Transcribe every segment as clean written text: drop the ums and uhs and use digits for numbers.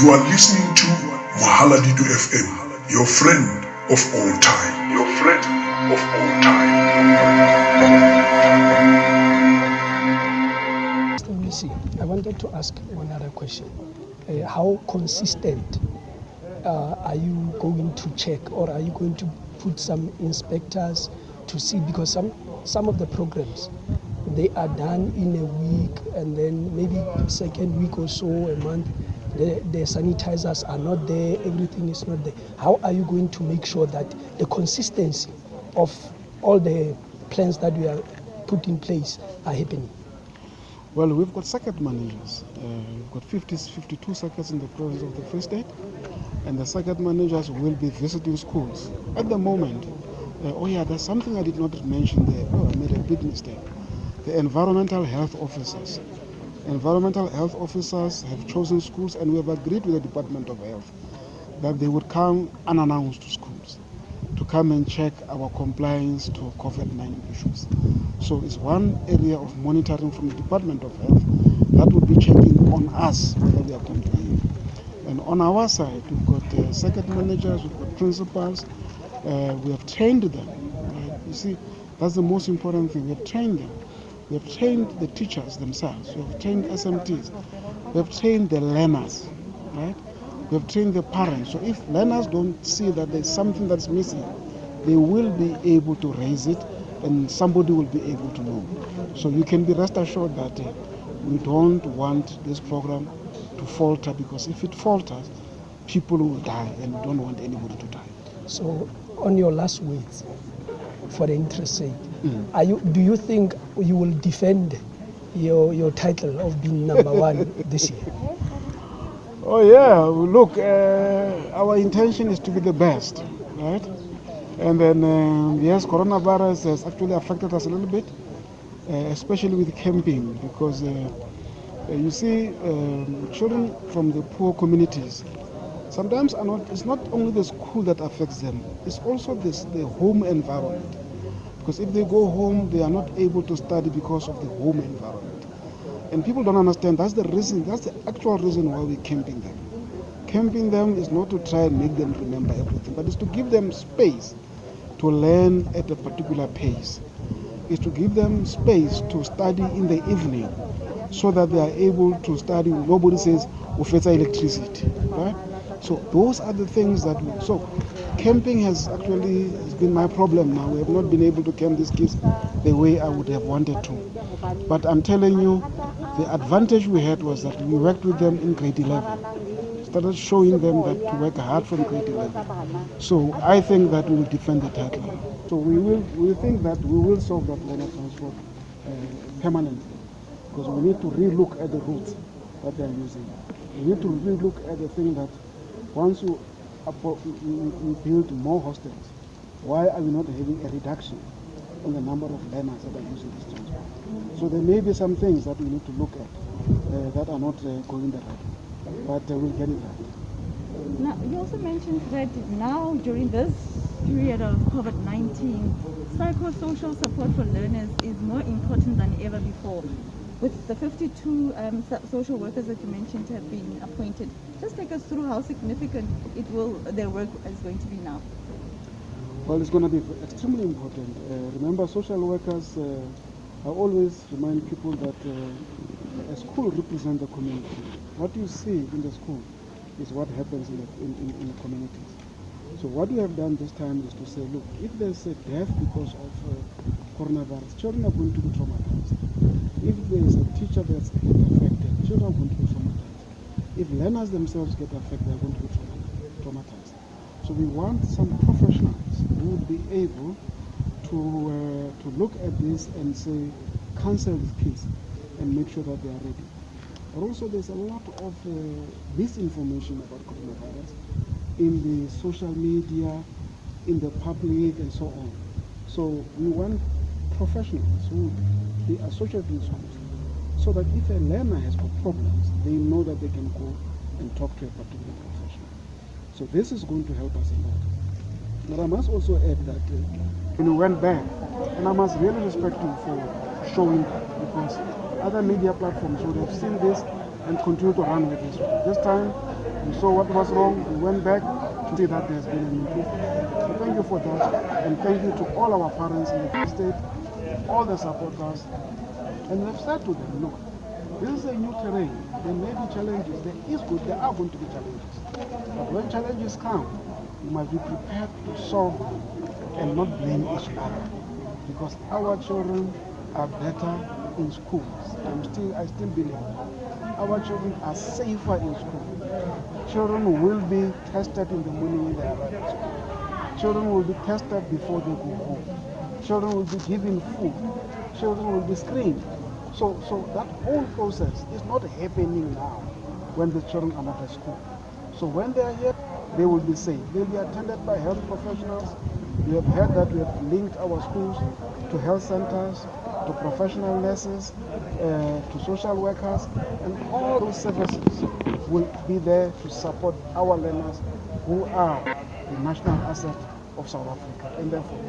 You are listening to Mohaladitwe FM, your friend of all time. Your friend of all time. I wanted to ask one other question. How consistent are you going to check, or are you going to put some inspectors to see? Because some of the programs, they are done in a week, and then maybe second week or so, a month, the sanitizers are not there, everything is not there. How are you going to make sure that the consistency of all the plans that we are put in place are happening? Well, we've got circuit managers. We've got 52 circuits in the province of the Free State, and the circuit managers will be visiting schools. At the moment, there's something I did not mention there. Oh, I made a big mistake. The environmental health officers. Environmental health officers have chosen schools, and we have agreed with the Department of Health that they would come unannounced to schools to come and check our compliance to COVID-19 issues. So it's one area of monitoring from the Department of Health that would be checking on us whether we are complying. And on our side, we've got circuit managers, we've got principals, we have trained them. You see, that's the most important thing. We have trained them. We have trained the teachers themselves. We have trained SMTs. We have trained the learners, right? We have trained the parents. So if learners don't see that there's something that's missing, they will be able to raise it, and somebody will be able to know. So you can be rest assured that we don't want this program to falter, because if it falters, people will die, and we don't want anybody to die. So on your last words, for the interest sake, do you think you will defend your title of being number one this year? Oh yeah, look, our intention is to be the best, right? And then, yes, coronavirus has actually affected us a little bit, especially with camping, because you see, children from the poor communities sometimes it's not only the school that affects them, it's also the home environment. Because if they go home, they are not able to study because of the home environment. And people don't understand, that's the actual reason why we're camping them. Camping them is not to try and make them remember everything, but it's to give them space to learn at a particular pace. It's to give them space to study in the evening so that they are able to study. Nobody says, "Ufetsa electricity," right? So those are the things that so camping has been my problem now. We have not been able to camp these kids the way I would have wanted to. But I'm telling you, the advantage we had was that we worked with them in grade 11. Started showing them that to work hard from grade 11. So I think that we will defend the title. So we think that we will solve that learner transport permanently, because we need to relook at the routes that they are using. We need to relook at the thing that once you build more hostels, why are we not having a reduction in the number of learners that are using this transport? So there may be some things that we need to look at that are not going the right way, but we'll get it right. Now, you also mentioned that now during this period of COVID-19, psychosocial support for learners is more important than ever before. With the 52 social workers that you mentioned have been appointed, just take us through how significant their work is going to be now. Well, it's going to be extremely important. Remember, social workers, I always remind people that a school represents the community. What you see in the school is what happens in the communities. So what we have done this time is to say, look, if there's a death because of coronavirus, children are going to be traumatized. If there is a teacher that's affected, children are going to be traumatized. If learners themselves get affected, they're going to be traumatized. So we want some professionals who will be able to look at this and say, counsel these kids and make sure that they are ready. But also there's a lot of misinformation about coronavirus in the social media, in the public, and so on. So we want professionals who be associated with schools, so that if a learner has got problems, they know that they can go and talk to a particular professional. So this is going to help us a lot. But I must also add that when we went back, and I must really respect you for showing that, because other media platforms would have seen this and continue to run with this. This time, We saw what was wrong, we went back to see that there's been an improvement. So thank you for that, and thank you to all our parents in the state, all the supporters, and we've said to them, look, this is a new terrain, there may be challenges, there are going to be challenges, but when challenges come, you must be prepared to solve them and not blame each other, because our children are better in schools. I still believe our children are safer in school. Children will be tested in the morning when they arrive at school. Children will be tested before they go home. Children will be given food. Children will be screened. So that whole process is not happening now when the children are not at school. So when they are here, they will be safe. They will be attended by health professionals. We have heard that we have linked our schools to health centers, to professional nurses, to social workers, and all those services will be there to support our learners who are the national asset of South Africa. And therefore,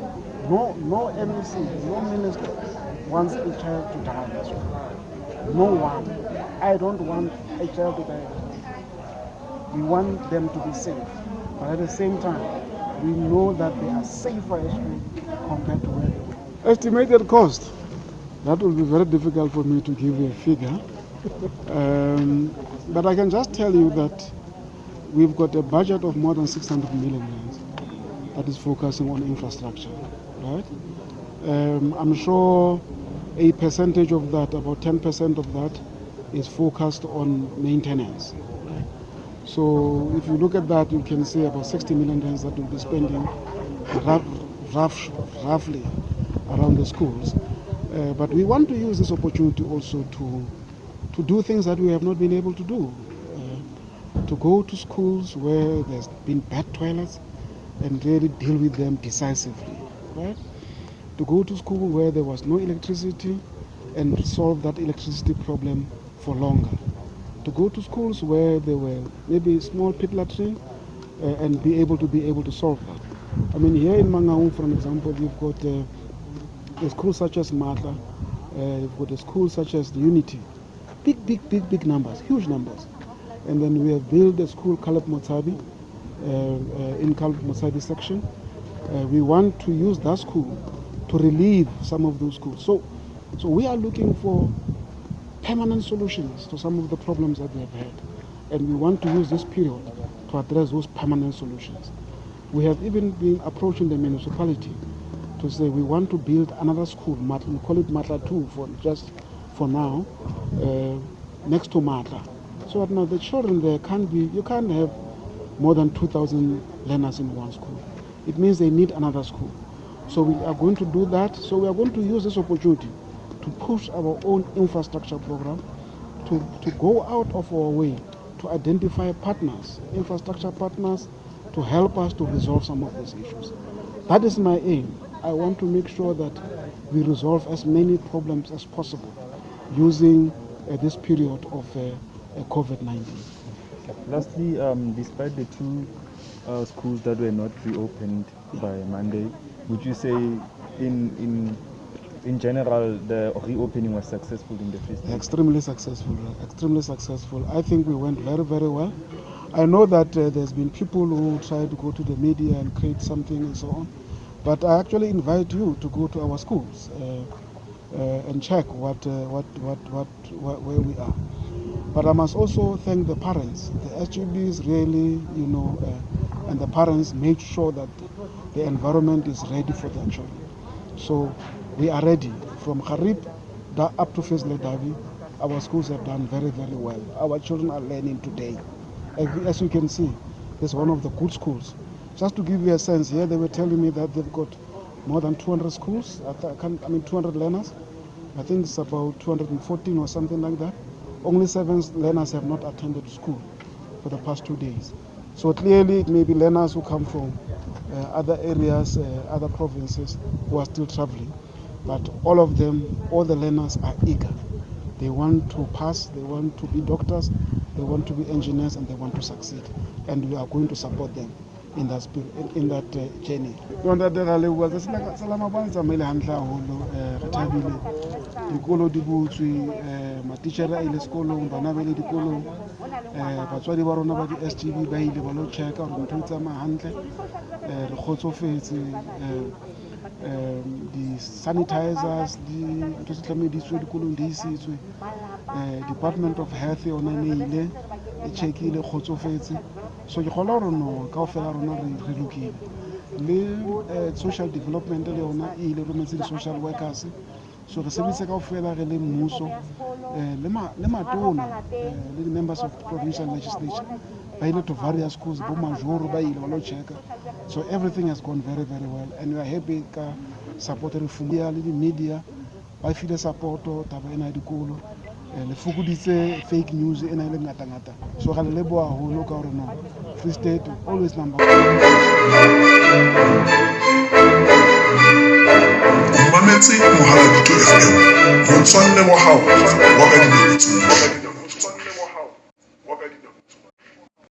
no MEC, no minister wants a child to die in school. No one. I don't want a child to die in school. We want them to be safe. But at the same time, we know that they are safer in school compared to where they were. Estimated cost. That will be very difficult for me to give you a figure. But I can just tell you that we've got a budget of more than 600 million rands that is focusing on infrastructure, right? I'm sure a percentage of that, about 10% of that, is focused on maintenance. So if you look at that, you can see about 60 million rands that we'll be spending roughly around the schools. But we want to use this opportunity also to do things that we have not been able to do. To go to schools where there's been bad toilets and really deal with them decisively, right? To go to school where there was no electricity and solve that electricity problem for longer. To go to schools where there were maybe small pit latrine and be able to solve that. I mean, here in Makgoe, for example, you've got a school such as Makgoe, you've got a school such as Unity. Big numbers, huge numbers. And then we have built a school, Kalab Motsabi, in Kalab Motsabi section. We want to use that school to relieve some of those schools. So we are looking for permanent solutions to some of the problems that we have had. And we want to use this period to address those permanent solutions. We have even been approaching the municipality to say we want to build another school, we call it Matla 2 for now, next to Matla. So that now the children there you can't have more than 2,000 learners in one school. It means they need another school. So we are going to do that. So we are going to use this opportunity to push our own infrastructure program, to go out of our way to identify partners, infrastructure partners, to help us to resolve some of these issues. That is my aim. I want to make sure that we resolve as many problems as possible using this period of COVID-19. Lastly, despite the two schools that were not reopened by Monday, would you say in general the reopening was successful in the Free State? Extremely successful. I think we went very, very well. I know that there's been people who try to go to the media and create something and so on, but I actually invite you to go to our schools and check where we are. But I must also thank the parents. The SGBs really, and the parents made sure that the environment is ready for their children. So we are ready. From Harib up to Fizzle Davi, our schools have done very, very well. Our children are learning today. As you can see, it's one of the good schools. Just to give you a sense, here they were telling me that they've got more than 200 schools, 200 learners. I think it's about 214 or something like that. Only 7 learners have not attended school for the past 2 days. So clearly it may be learners who come from other areas, other provinces who are still traveling. But all of them, all the learners are eager. They want to pass, they want to be doctors, they want to be engineers, and they want to succeed. And we are going to support them. in that spirit, in that journey. Ntate ga leboha tsa sala mabane tsamaile hantle haholo re thabile dikolo di butswe matitjhere a ile sekolong bana ba ile dikolong batswadi ba rona ba di-SGB ba ile ba lo checka hore ntho e tsamaya hantle re kgotsofetse di-sanitizers ntho se tlameditswe dikolong di isitswe Department of Health yona ne ile e checkile kgotsofetse so ke kgola hore no kaofela rona re lokile le social development le yona e ile rometse di-social workers so re sebedise kaofela re le mmuso le matona le di-members of provincial legislature ba ile to various schools bo majoro ba ile ba lo checka so everything has gone very very well and we are happy ka support re fulia le di-media ba file supporto taba ena ya dikolo le fokoditse fake news ena ile ngata so ga le leboha haholo ka hore no Free State always number one. Mametse Mohaladitwe FM, motswalle wa hao wa ka dinako tsohle.